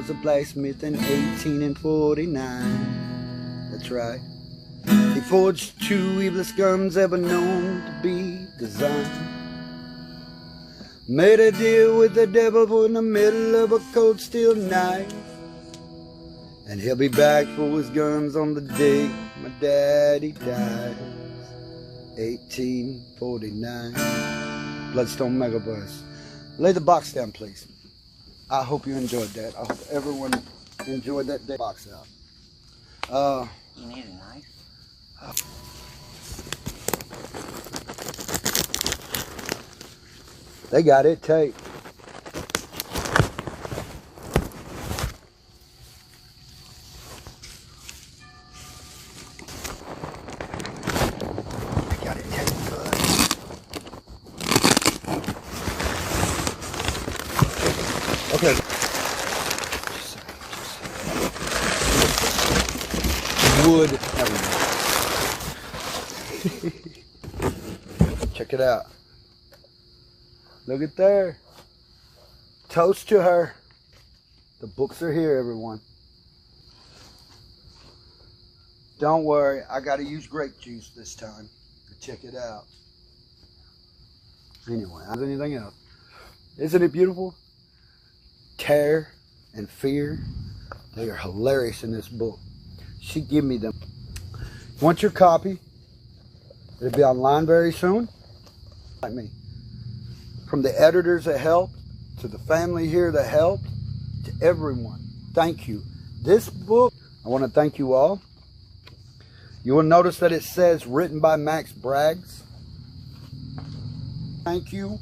was a blacksmith in 1849. That's right. He forged two evilest guns ever known to be designed. Made a deal with the devil in the middle of a cold steel night. And he'll be back for his guns on the day my daddy died. 1849. Bloodstone Megabus. Lay the box down, please. I hope you enjoyed that. I hope everyone enjoyed that day box out. You need a knife? They got it taped. They got it taped good. Okay. Wood everywhere. Check it out. Look at there. Toast to her. The books are here, everyone. Don't worry, I got to use grape juice this time. Check it out. Anyway, how's anything else? Isn't it beautiful? Terror and fear, they are hilarious in this book. She gave me them. Want your copy? It'll be online very soon. Like me. From the editors that helped, to the family here that helped, to everyone. Thank you. This book, I want to thank you all. You will notice that it says written by Max Braggs. Thank you.